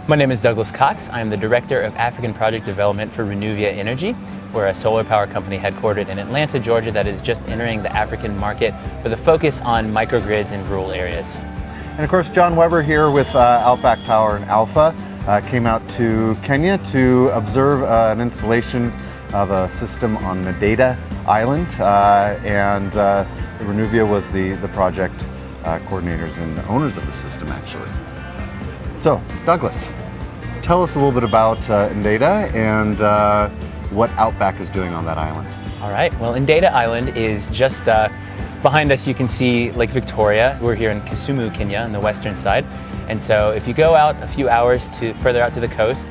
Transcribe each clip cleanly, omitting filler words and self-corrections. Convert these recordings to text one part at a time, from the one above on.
My name is Douglas Cox. I am the Director of African Project Development for Renuvia Energy. We're a solar power company headquartered in Atlanta, Georgia that is just entering the African market with a focus on microgrids in rural areas. And of course, John Weber here with Outback Power and Alpha came out to Kenya to observe an installation of a system on Nadeda Island, and Renuvia was the project coordinators and owners of the system, actually. So, Douglas, tell us a little bit about Nadeda and what Outback is doing on that island. All right, well, Nadeda Island is just behind us. You can see Lake Victoria. We're here in Kisumu, Kenya, on the western side. And so if you go out a few hours further out to the coast,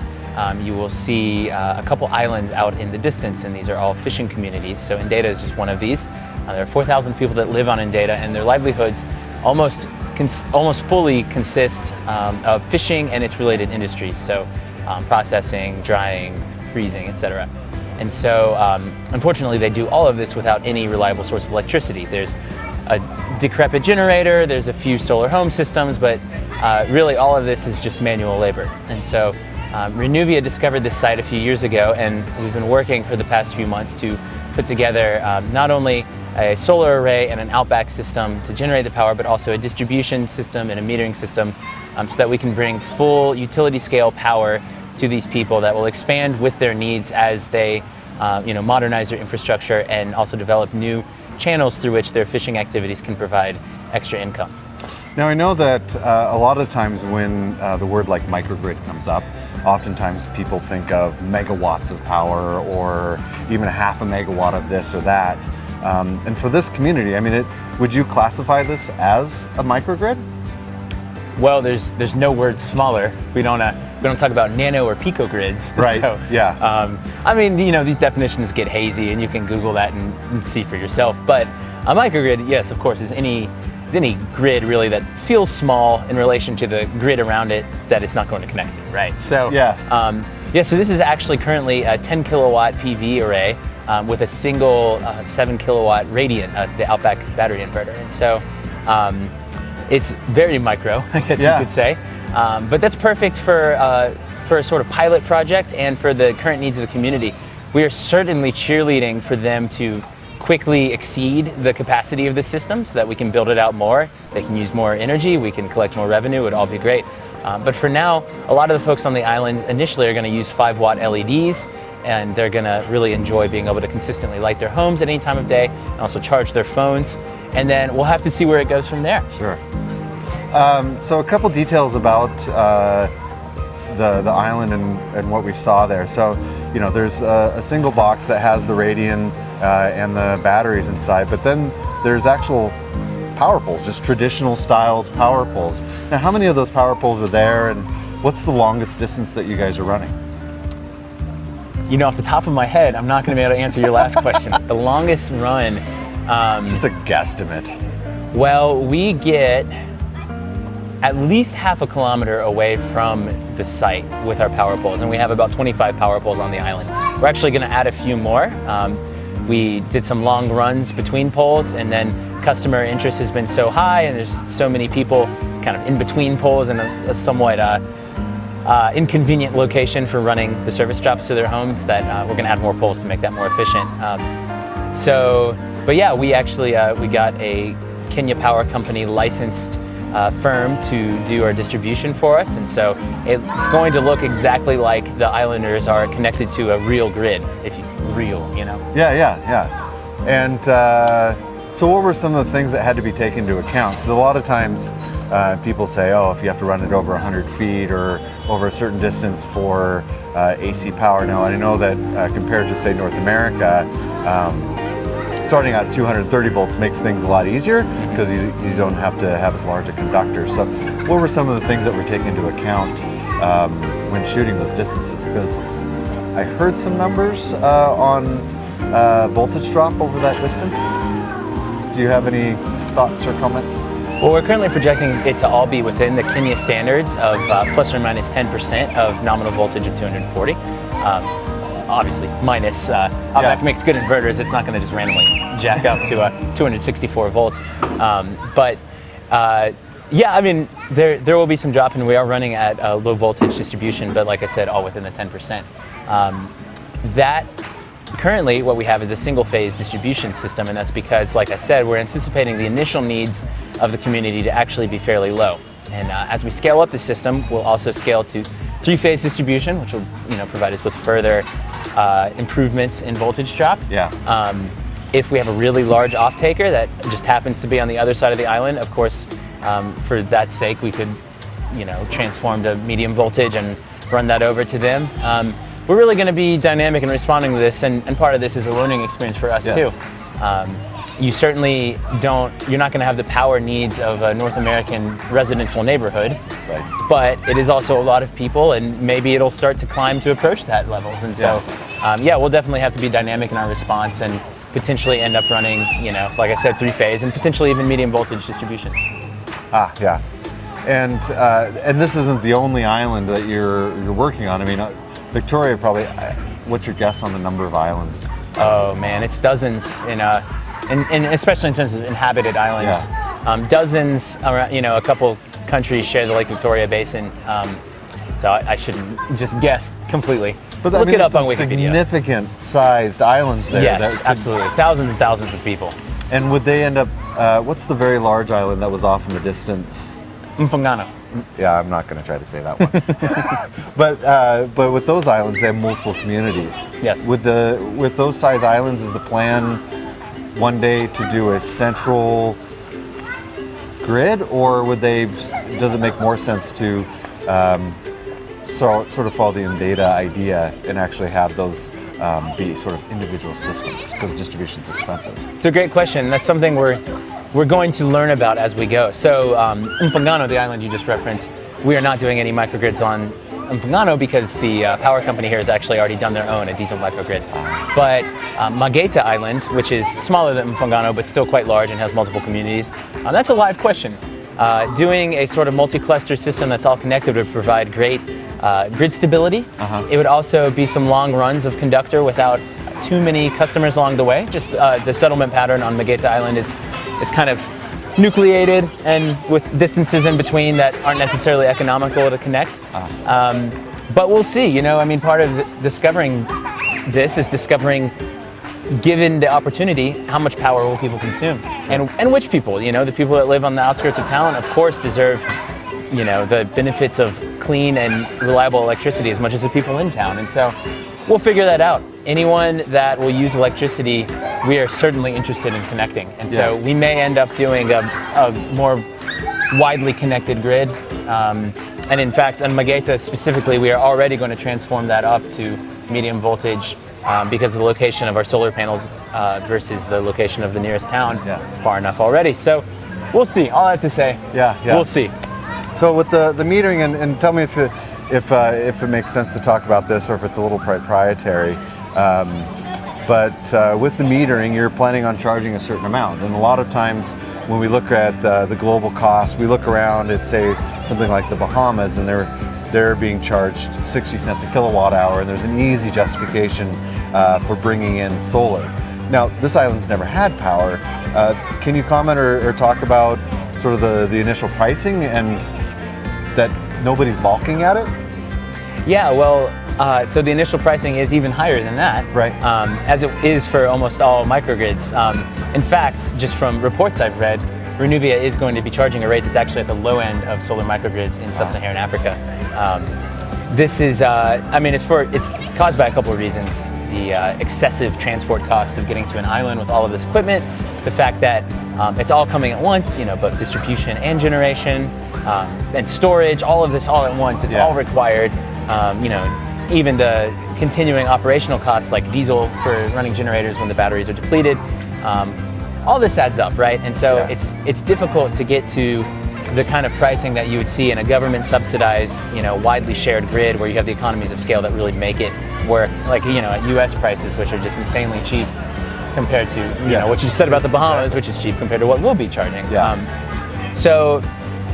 you will see a couple islands out in the distance, and these are all fishing communities. So Nadeda is just one of these. There are 4,000 people that live on Nadeda, and their livelihoods almost fully consist of fishing and its related industries. So processing, drying, freezing, etc. And so unfortunately they do all of this without any reliable source of electricity. There's a decrepit generator, there's a few solar home systems, but really all of this is just manual labor. And so Renuvia discovered this site a few years ago, and we've been working for the past few months to put together not only a solar array and an Outback system to generate the power, but also a distribution system and a metering system so that we can bring full utility scale power to these people that will expand with their needs as they modernize their infrastructure and also develop new channels through which their fishing activities can provide extra income. Now, I know that a lot of times when the word like microgrid comes up, oftentimes people think of megawatts of power or even half a megawatt of this or that. And for this community, I mean, would you classify this as a microgrid? Well, there's no word smaller. We don't talk about nano or picogrids. Right. So, yeah. I mean, these definitions get hazy, and you can Google that and see for yourself. But a microgrid, yes, of course, is any grid really that feels small in relation to the grid around it that it's not going to connect to, right? So yeah. So this is actually currently a 10 kilowatt PV array with a single 7 kilowatt Radiant, the Outback battery inverter. And so it's very micro, I guess you could say. But that's perfect for a sort of pilot project and for the current needs of the community. We are certainly cheerleading for them to quickly exceed the capacity of the system so that we can build it out more. They can use more energy, we can collect more revenue, it would all be great. But for now, a lot of the folks on the island initially are going to use 5-watt LEDs, and they're going to really enjoy being able to consistently light their homes at any time of day and also charge their phones. And then we'll have to see where it goes from there. Sure. So a couple details about the island and what we saw there. So, there's a single box that has the Radiant and the batteries inside, but then there's actual power poles, just traditional styled power poles. Now, how many of those power poles are there, and what's the longest distance that you guys are running? Off the top of my head, I'm not going to be able to answer your last question. The longest run. Just a guesstimate. Well, we get at least half a kilometer away from the site with our power poles, and we have about 25 power poles on the island. We're actually going to add a few more. We did some long runs between poles, and then customer interest has been so high, and there's so many people kind of in between poles in a somewhat inconvenient location for running the service drops to their homes that we're going to add more poles to make that more efficient. But yeah, we actually we got a Kenya Power Company licensed firm to do our distribution for us, and so it's going to look exactly like the islanders are connected to a real grid, Yeah. And so what were some of the things that had to be taken into account? Because a lot of times people say, oh, if you have to run it over 100 feet or over a certain distance for AC power. Now, I know that compared to, say, North America, starting at 230 volts makes things a lot easier because you don't have to have as large a conductor. So what were some of the things that were taken into account when shooting those distances? Because I heard some numbers on voltage drop over that distance. Do you have any thoughts or comments? Well, we're currently projecting it to all be within the Kenya standards of plus or minus 10% of nominal voltage of 240. Obviously, minus Outback makes good inverters. It's not going to just randomly jack up to 264 volts. But Yeah, I mean, there will be some drop, and we are running at low voltage distribution, but like I said, all within the 10%. That currently what we have is a single phase distribution system, and that's because, like I said, we're anticipating the initial needs of the community to actually be fairly low. And as we scale up the system, we'll also scale to 3-phase distribution, which will provide us with further improvements in voltage drop. Yeah. If we have a really large off-taker that just happens to be on the other side of the island, of course, for that sake, we could, transform to medium voltage and run that over to them. We're really going to be dynamic in responding to this, and part of this is a learning experience for us too. You certainly you're not going to have the power needs of a North American residential neighborhood, Right. but it is also a lot of people, and maybe it'll start to climb to approach that levels. And so, we'll definitely have to be dynamic in our response and potentially end up running, like I said, 3-phase and potentially even medium voltage distribution. Yeah. And this isn't the only island that you're working on. I mean, Victoria probably. What's your guess on the number of islands? Oh man, it's dozens and especially in terms of inhabited islands. Yeah. Dozens around, a couple countries share the Lake Victoria Basin. So I shouldn't just guess completely. But look it up on Wikipedia. Significant sized islands there. Yes, absolutely. Thousands and thousands of people. And would they end up? What's the very large island that was off in the distance? Mfungano. Yeah, I'm not going to try to say that one. but with those islands, they have multiple communities. Yes. With those size islands, is the plan one day to do a central grid, or does it make more sense to sort of follow the data idea and actually have those be sort of individual systems, because distribution is expensive? It's a great question. That's something we're going to learn about as we go. So Mfungano, the island you just referenced, we are not doing any microgrids on Mfungano because the power company here has actually already done their own, a diesel microgrid. But Magaita Island, which is smaller than Mfungano but still quite large and has multiple communities, that's a live question. Doing a sort of multi-cluster system that's all connected would provide great grid stability. It would also be some long runs of conductor without too many customers along the way. Just the settlement pattern on Magaita Island it's kind of nucleated and with distances in between that aren't necessarily economical to connect. But we'll see, I mean, part of discovering this is discovering, given the opportunity, how much power will people consume, and which people, the people that live on the outskirts of town, of course, deserve, the benefits of clean and reliable electricity as much as the people in town. And so we'll figure that out. Anyone that will use electricity, we are certainly interested in connecting. And so we may end up doing a more widely connected grid. And in fact, on Magaita specifically, we are already going to transform that up to medium voltage because of the location of our solar panels versus the location of the nearest town. It's far enough already. So we'll see. All I have to say, we'll see. So with the metering, and tell me if it makes sense to talk about this or if it's a little proprietary. But with the metering, you're planning on charging a certain amount. And a lot of times when we look at the global cost, we look around at, say, something like the Bahamas, and they're being charged 60 cents a kilowatt hour, and there's an easy justification for bringing in solar. Now, this island's never had power. Can you comment or talk about sort of the initial pricing and that nobody's balking at it? Yeah, well, so the initial pricing is even higher than that, right? As it is for almost all microgrids. In fact, just from reports I've read, Renuvia is going to be charging a rate that's actually at the low end of solar microgrids in sub-Saharan Africa. This is, it's caused by a couple of reasons. The excessive transport cost of getting to an island with all of this equipment, the fact that it's all coming at once, both distribution and generation, and storage, all of this all at once, it's all required. Even the continuing operational costs like diesel for running generators when the batteries are depleted, all this adds up, right? And so it's difficult to get to the kind of pricing that you would see in a government subsidized, widely shared grid where you have the economies of scale that really make it work, like, at US prices, which are just insanely cheap compared to, what you said about the Bahamas, which is cheap compared to what we'll be charging. So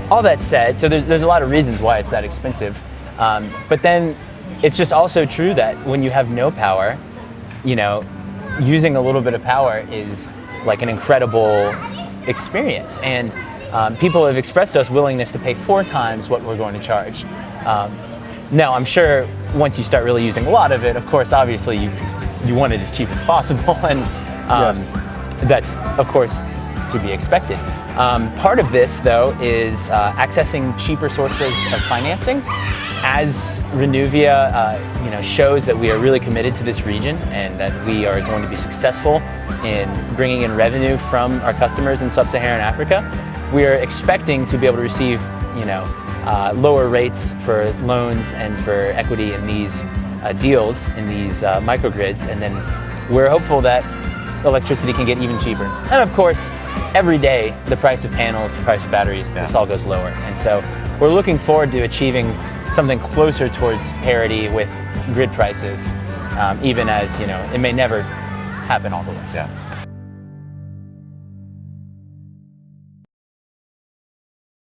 all that said, so there's a lot of reasons why it's that expensive. But then it's just also true that when you have no power, using a little bit of power is like an incredible experience. And people have expressed to us willingness to pay 4 times what we're going to charge. Now, I'm sure once you start really using a lot of it, of course, obviously you want it as cheap as possible, and that's, of course, to be expected. Part of this, though, is accessing cheaper sources of financing. As Renuvia shows that we are really committed to this region and that we are going to be successful in bringing in revenue from our customers in sub-Saharan Africa, we are expecting to be able to receive lower rates for loans and for equity in these deals, in these microgrids, and then we're hopeful that electricity can get even cheaper. And of course, every day the price of panels, the price of batteries, this all goes lower. And so we're looking forward to achieving something closer towards parity with grid prices, even as it may never happen all the way. Yeah.